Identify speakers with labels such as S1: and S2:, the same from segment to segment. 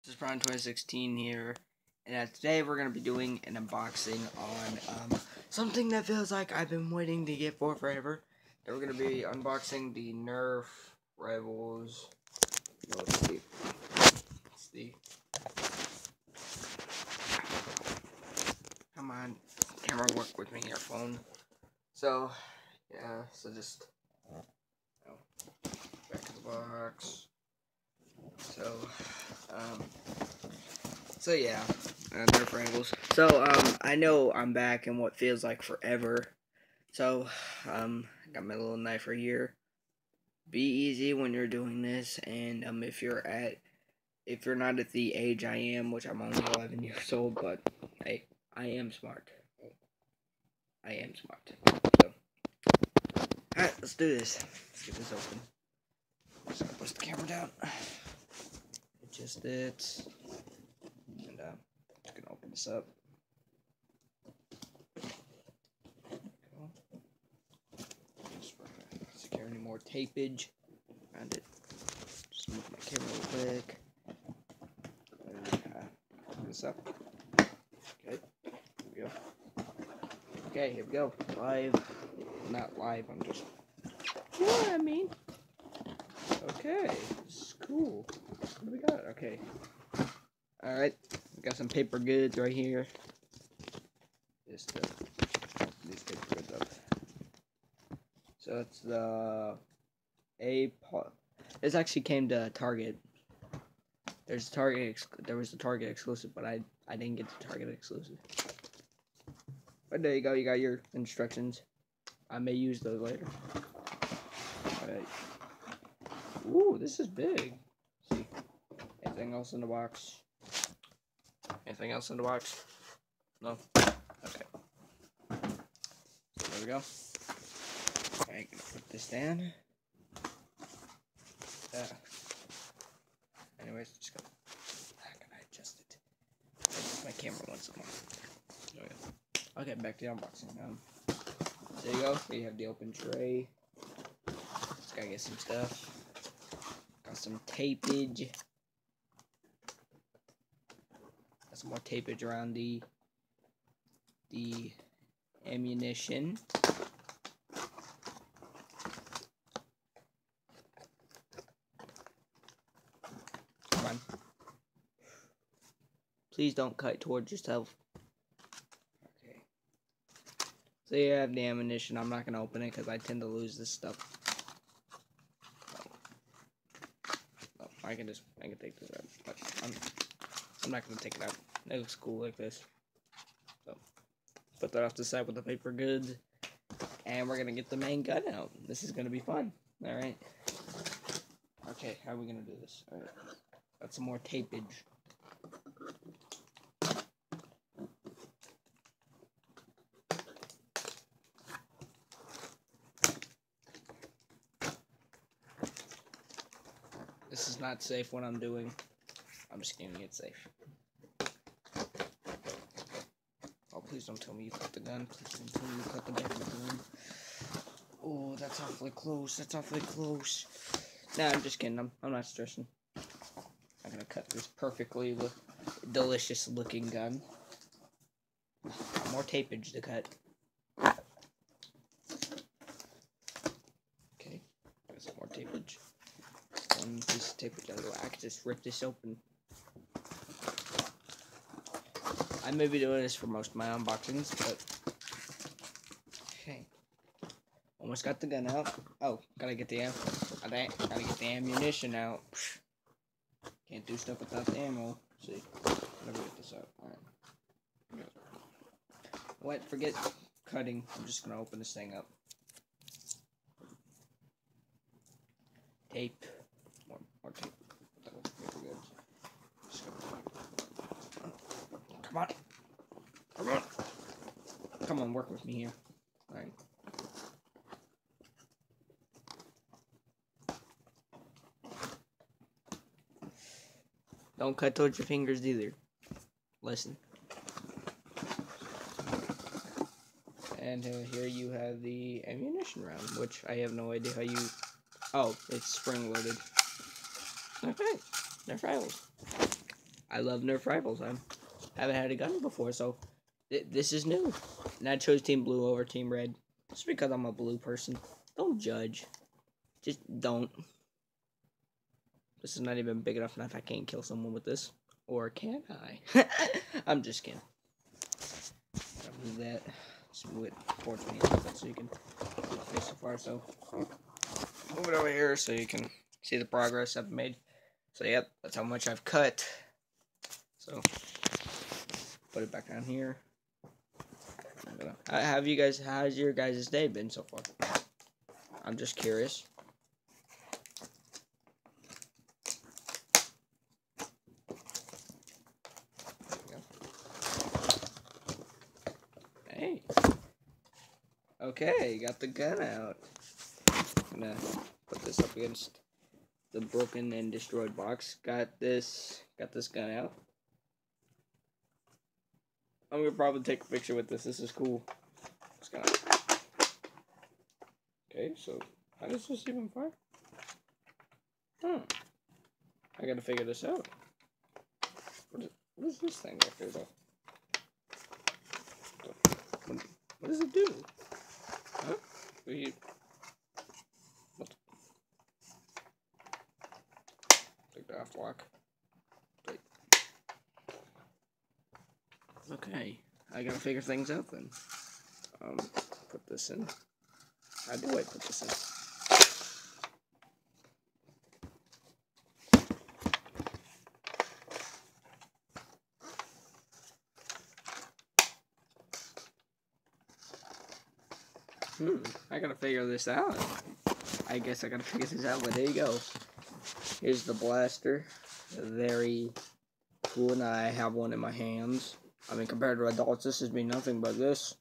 S1: This is NP2016 here, and today we're going to be doing an unboxing on something that feels like I've been waiting to get for forever. And we're going to be unboxing the Nerf Rivals. No, it's the come on, camera, work with me here, phone. So, yeah, so just back of the box. So yeah, Nerf Rivals. So I know I'm back in what feels like forever. So got my little knife right here. Be easy when you're doing this, and if you're not at the age I am, which I'm only 11 years old, but hey, I am smart. I am smart. So, alright, let's do this. Let's get this open. Just gonna push the camera down. Adjust it. And just gonna open this up. Just secure any more tapage around it. Just move my camera real quick. Open this up. Okay, here we go. Okay, here we go. Live. Not live, I'm just. You know what I mean? Okay, this is cool. What do we got? Okay. Alright, we got some paper goods right here. Just these paper goods up. So it's the this actually came to Target. There was the Target exclusive, but I didn't get the Target exclusive. But there you go, you got your instructions. I may use those later. Alright. Ooh, this is big. Let's see. Anything else in the box? Anything else in the box? No? Okay. So there we go. Alright, gonna put this down. Anyways, just gonna. How can I adjust it? Adjust my camera once more. There we go. Okay, back to the unboxing. There you go. We have the open tray. Just gotta get some stuff. Got some tapage. Got some more tapage around the ammunition. Come on. Please don't cut towards yourself. Okay. So you have the ammunition. I'm not gonna open it because I tend to lose this stuff. I can take this out, but I'm not gonna take it out. It looks cool like this. So put that off the side with the paper goods, and we're gonna get the main gun out. This is gonna be fun. All right. Okay, how are we gonna do this? All right. Got some more tapage. This is not safe what I'm doing. I'm just kidding, it's safe. Oh, please don't tell me you cut the gun. Please don't tell me you cut the gun. Oh, that's awfully close. That's awfully close. Nah, I'm just kidding. I'm not stressing. I'm gonna cut this perfectly delicious looking gun. More tapage to cut. Okay, got some more tapage. One piece of tapage out of the way. I can just rip this open. I may be doing this for most of my unboxings, but okay. Almost got the gun out. Oh, gotta get the ammunition out. Can't do stuff without the ammo. See, let me get this out. All right. What? Forget cutting. I'm just gonna open this thing up. Tape. More tape. Come on. Come on. Come on, work with me here. Alright. Don't cut towards your fingers either. Listen. And here you have the ammunition round, which I have no idea how you. Oh, it's spring loaded. Okay, they're Rivals. I love Nerf rifles. I haven't had a gun before, so this is new. And I chose Team Blue over Team Red. Just because I'm a blue person. Don't judge. Just don't. This is not even big enough I can't kill someone with this. Or can I? I'm just kidding. I'll move that. Just move it towards me so you can face so far. So move it over here so you can see the progress I've made. So yep, that's how much I've cut. So put it back down here. How's your guys' day been so far? I'm just curious. Hey. Okay, got the gun out. I'm gonna put this up against the broken and destroyed box. Got this gun out. I'm gonna probably take a picture with this. This is cool. It's gonna... Okay, so how does this even fire? I gotta figure this out. What is this thing right there, though? What does it do? Huh? What? Take the off lock. Wait. Okay, I gotta figure things out then. Put this in. How do I put this in? I gotta figure this out. I guess I gotta figure this out, but there you go. Here's the blaster. Very cool, and I have one in my hands. I mean, compared to adults, this has been nothing but this.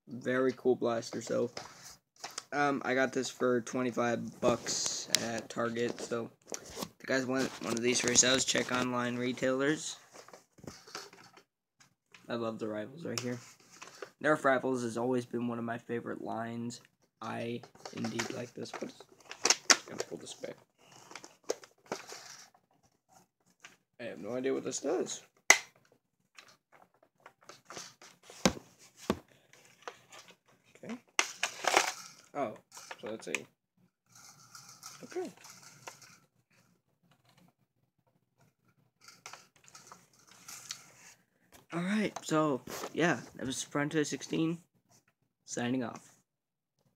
S1: Very cool blaster. So, I got this for 25 bucks at Target. So, if you guys want one of these for yourselves, check online retailers. I love the rifles right here. Nerf rifles has always been one of my favorite lines. I indeed like this. I'm gonna pull this back. I have no idea what this does. Okay. Oh, so that's a... Okay. Alright, so, yeah, that was XV-700 signing off.